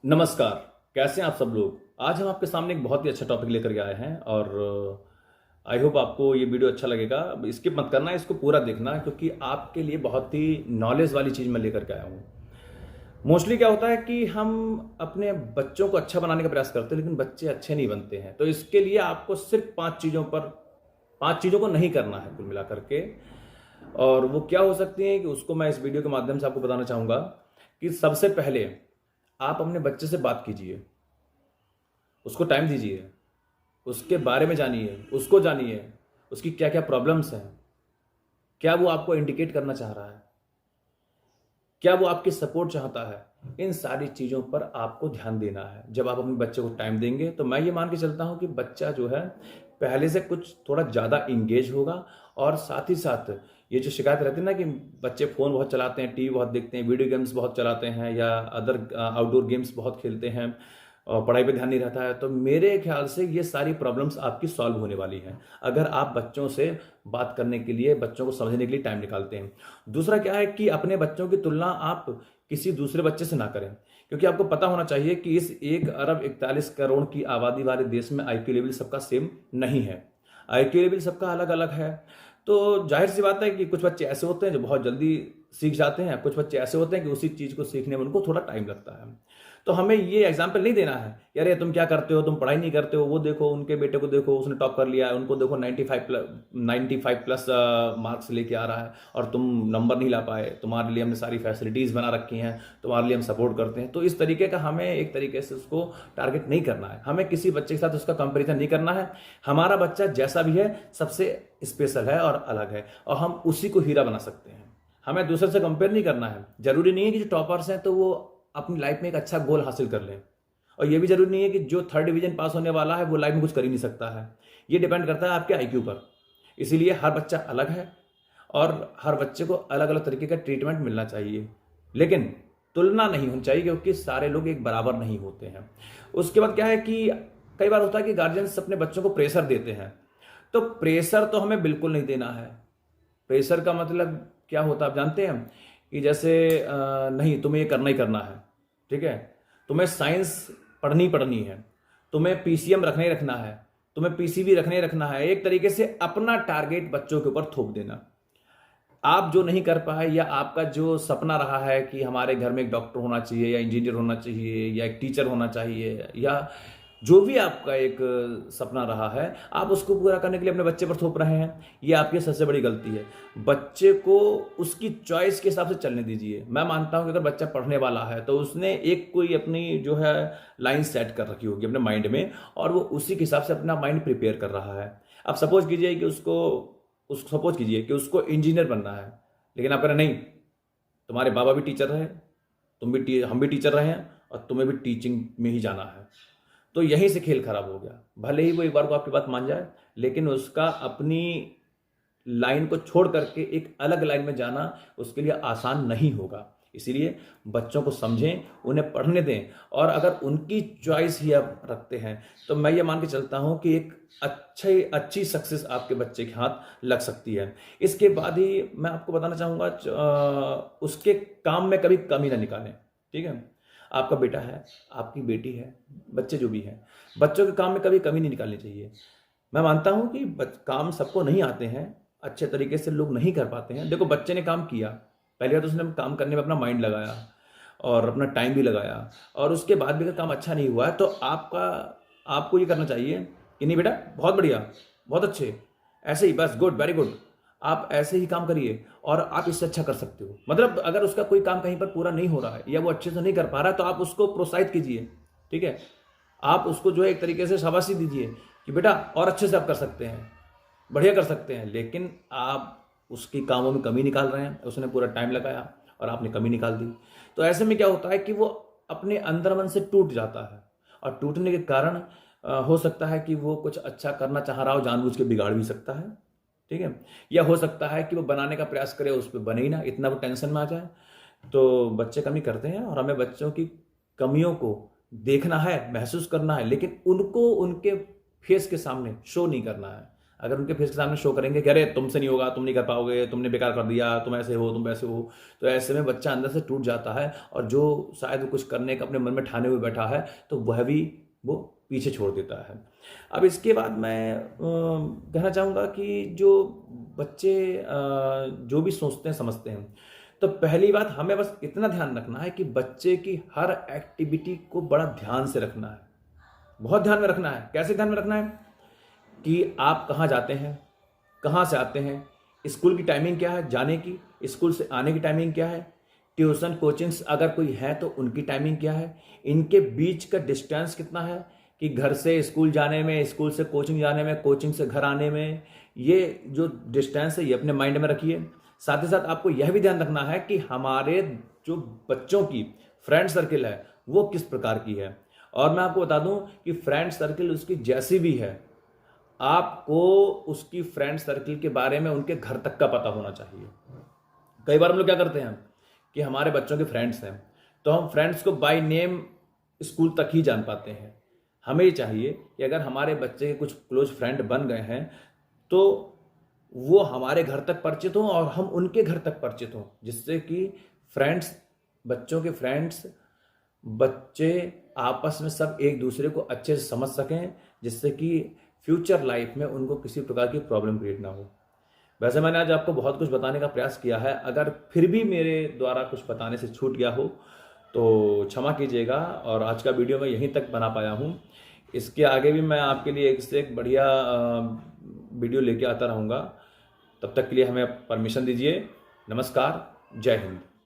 नमस्कार। कैसे हैं आप सब लोग। आज हम आपके सामने एक बहुत ही अच्छा टॉपिक लेकर के आए हैं और आई होप आपको ये वीडियो अच्छा लगेगा। स्किप मत करना, इसको पूरा देखना क्योंकि आपके लिए बहुत ही नॉलेज वाली चीज़ मैं लेकर के आया हूँ। मोस्टली क्या होता है कि हम अपने बच्चों को अच्छा बनाने का प्रयास करते हैं लेकिन बच्चे अच्छे नहीं बनते हैं। तो इसके लिए आपको सिर्फ 5 चीज़ों को नहीं करना है कुल मिला करके। और वो क्या हो सकती हैं कि उसको मैं इस वीडियो के माध्यम से आपको बताना चाहूँगा कि सबसे पहले आप अपने बच्चे से बात कीजिए, उसको टाइम दीजिए, उसके बारे में जानिए, उसको जानिए, उसकी क्या क्या प्रॉब्लम्स हैं, क्या वो आपको इंडिकेट करना चाह रहा है, क्या वो आपकी सपोर्ट चाहता है। इन सारी चीज़ों पर आपको ध्यान देना है। जब आप अपने बच्चे को टाइम देंगे तो मैं ये मान के चलता हूँ कि बच्चा जो है पहले से कुछ थोड़ा ज़्यादा इंगेज होगा। और साथ ही साथ ये जो शिकायत रहती है ना कि बच्चे फ़ोन बहुत चलाते हैं, टीवी बहुत देखते हैं, वीडियो गेम्स बहुत चलाते हैं या अदर आउटडोर गेम्स बहुत खेलते हैं और पढ़ाई पे ध्यान नहीं रहता है, तो मेरे ख्याल से ये सारी प्रॉब्लम्स आपकी सॉल्व होने वाली हैं अगर आप बच्चों से बात करने के लिए, बच्चों को समझने के लिए टाइम निकालते हैं। दूसरा क्या है कि अपने बच्चों की तुलना आप किसी दूसरे बच्चे से ना करें, क्योंकि आपको पता होना चाहिए कि इस 1 अरब 41 करोड़ की आबादी वाले देश में IQ लेवल सबका सेम नहीं है। IQ लेवल सबका अलग अलग है। तो जाहिर सी बात है कि कुछ बच्चे ऐसे होते हैं जो बहुत जल्दी सीख जाते हैं, कुछ बच्चे ऐसे होते हैं कि उसी चीज़ को सीखने में उनको थोड़ा टाइम लगता है। तो हमें ये एग्जाम्पल नहीं देना है, यार ये तुम क्या करते हो, तुम पढ़ाई नहीं करते हो, वो देखो उनके बेटे को देखो उसने टॉप कर लिया है, उनको देखो 95 प्लस मार्क्स लेके आ रहा है और तुम नंबर नहीं ला पाए, तुम्हारे लिए हमने सारी फैसिलिटीज़ बना रखी हैं, तुम्हारे लिए हम सपोर्ट करते हैं। तो इस तरीके का हमें एक तरीके से उसको टारगेट नहीं करना है, हमें किसी बच्चे के साथ उसका कंपेरिजन नहीं करना है। हमारा बच्चा जैसा भी है सबसे स्पेशल है और अलग है और हम उसी को हीरा बना सकते हैं। हमें दूसरे से कंपेयर नहीं करना है। जरूरी नहीं है कि जो टॉपर्स हैं तो वो अपनी लाइफ में एक अच्छा गोल हासिल कर लें, और ये भी जरूरी नहीं है कि जो 3rd डिवीजन पास होने वाला है वो लाइफ में कुछ कर ही नहीं सकता है। ये डिपेंड करता है आपके IQ पर। इसीलिए हर बच्चा अलग है और हर बच्चे को अलग अलग तरीके का ट्रीटमेंट मिलना चाहिए, लेकिन तुलना नहीं होनी चाहिए क्योंकि सारे लोग एक बराबर नहीं होते हैं। उसके बाद क्या है कि कई बार होता है कि गार्जियंस अपने बच्चों को प्रेशर देते हैं। तो प्रेशर तो हमें बिल्कुल नहीं देना है। प्रेशर का मतलब क्या होता है आप जानते हैं कि जैसे नहीं तुम्हें ये करना ही करना है, ठीक है, तुम्हें साइंस पढ़नी पढ़नी है, तुम्हें PCM रखना ही रखना है, तुम्हें PCB रखना ही रखना है। एक तरीके से अपना टारगेट बच्चों के ऊपर थोप देना। आप जो नहीं कर पाए या आपका जो सपना रहा है कि हमारे घर में एक डॉक्टर होना चाहिए या इंजीनियर होना चाहिए या एक टीचर होना चाहिए या जो भी आपका एक सपना रहा है, आप उसको पूरा करने के लिए अपने बच्चे पर थोप रहे हैं। ये आपकी सबसे बड़ी गलती है। बच्चे को उसकी चॉइस के हिसाब से चलने दीजिए। मैं मानता हूं कि अगर बच्चा पढ़ने वाला है तो उसने एक कोई अपनी जो है लाइन सेट कर रखी होगी अपने माइंड में और वो उसी के हिसाब से अपना माइंड प्रिपेयर कर रहा है। अब सपोज कीजिए कि उसको इंजीनियर बनना है, लेकिन आप कह रहे नहीं, तुम्हारे बाबा भी टीचर रहे, हम भी टीचर रहे हैं और तुम्हें भी टीचिंग में ही जाना है। तो यहीं से खेल खराब हो गया। भले ही वो एक बार को आपकी बात मान जाए, लेकिन उसका अपनी लाइन को छोड़ करके एक अलग लाइन में जाना उसके लिए आसान नहीं होगा। इसीलिए बच्चों को समझें, उन्हें पढ़ने दें, और अगर उनकी चॉइस ही आप रखते हैं तो मैं ये मान के चलता हूं कि एक अच्छी सक्सेस आपके बच्चे के हाथ लग सकती है। इसके बाद ही मैं आपको बताना चाहूँगा उसके काम में कभी कमी ना निकालें, ठीक है। आपका बेटा है, आपकी बेटी है, बच्चे जो भी हैं, बच्चों के काम में कभी कमी नहीं निकालनी चाहिए। मैं मानता हूं कि काम सबको नहीं आते हैं, अच्छे तरीके से लोग नहीं कर पाते हैं। देखो बच्चे ने काम किया, पहले तो उसने काम करने में अपना माइंड लगाया और अपना टाइम भी लगाया, और उसके बाद भी अगर काम अच्छा नहीं हुआ है तो आपको ये करना चाहिए कि नहीं बेटा बहुत बढ़िया, बहुत अच्छे, ऐसे ही बस गुड, वेरी गुड, आप ऐसे ही काम करिए और आप इससे अच्छा कर सकते हो। मतलब अगर उसका कोई काम कहीं पर पूरा नहीं हो रहा है या वो अच्छे से नहीं कर पा रहा है तो आप उसको प्रोत्साहित कीजिए, ठीक है। आप उसको जो है एक तरीके से शाबाशी दीजिए कि बेटा और अच्छे से आप कर सकते हैं, बढ़िया कर सकते हैं। लेकिन आप उसके कामों में कमी निकाल रहे हैं, उसने पूरा टाइम लगाया और आपने कमी निकाल दी। तो ऐसे में क्या होता है कि वो अपने अंदर मन से टूट जाता है, और टूटने के कारण हो सकता है कि वो कुछ अच्छा करना चाह रहा हो, जानबूझ के बिगाड़ भी सकता है, ठीक है। या हो सकता है कि वो बनाने का प्रयास करे, उस पर बने ही ना, इतना वो टेंशन में आ जाए। तो बच्चे कमी करते हैं और हमें बच्चों की कमियों को देखना है, महसूस करना है, लेकिन उनको उनके फेस के सामने शो नहीं करना है। अगर उनके फेस के सामने शो करेंगे कि अरे तुमसे नहीं होगा, तुम नहीं कर पाओगे, तुमने बेकार कर दिया, तुम ऐसे हो, तुम वैसे हो, तो ऐसे में बच्चा अंदर से टूट जाता है और जो शायद वो कुछ करने का अपने मन में ठाने हुए बैठा है तो वह भी वो पीछे छोड़ देता है। अब इसके बाद मैं कहना चाहूँगा कि जो बच्चे जो भी सोचते हैं समझते हैं, तो पहली बात हमें बस इतना ध्यान रखना है कि बच्चे की हर एक्टिविटी को बड़ा ध्यान से रखना है, बहुत ध्यान में रखना है। कैसे ध्यान में रखना है कि आप कहाँ जाते हैं, कहाँ से आते हैं, स्कूल की टाइमिंग क्या है जाने की, स्कूल से आने की टाइमिंग क्या है, ट्यूशन कोचिंग्स अगर कोई है तो उनकी टाइमिंग क्या है, इनके बीच का डिस्टेंस कितना है कि घर से स्कूल जाने में, स्कूल से कोचिंग जाने में, कोचिंग से घर आने में, ये जो डिस्टेंस है ये अपने माइंड में रखिए। साथ ही साथ आपको यह भी ध्यान रखना है कि हमारे जो बच्चों की फ्रेंड सर्किल है वो किस प्रकार की है। और मैं आपको बता दूं कि फ्रेंड सर्किल उसकी जैसी भी है, आपको उसकी फ्रेंड सर्किल के बारे में उनके घर तक का पता होना चाहिए। कई बार हम लोग क्या करते हैं कि हमारे बच्चों के फ्रेंड्स हैं तो हम फ्रेंड्स को बाय नेम स्कूल तक ही जान पाते हैं। हमें ये चाहिए कि अगर हमारे बच्चे के कुछ क्लोज फ्रेंड बन गए हैं तो वो हमारे घर तक परिचित हों और हम उनके घर तक परिचित हों, जिससे कि फ्रेंड्स, बच्चों के फ्रेंड्स, बच्चे आपस में सब एक दूसरे को अच्छे से समझ सकें, जिससे कि फ्यूचर लाइफ में उनको किसी प्रकार की प्रॉब्लम क्रिएट ना हो। वैसे मैंने आज आपको बहुत कुछ बताने का प्रयास किया है, अगर फिर भी मेरे द्वारा कुछ बताने से छूट गया हो तो क्षमा कीजिएगा। और आज का वीडियो मैं यहीं तक बना पाया हूँ। इसके आगे भी मैं आपके लिए एक से एक बढ़िया वीडियो लेके आता रहूँगा। तब तक के लिए हमें परमिशन दीजिए। नमस्कार, जय हिंद।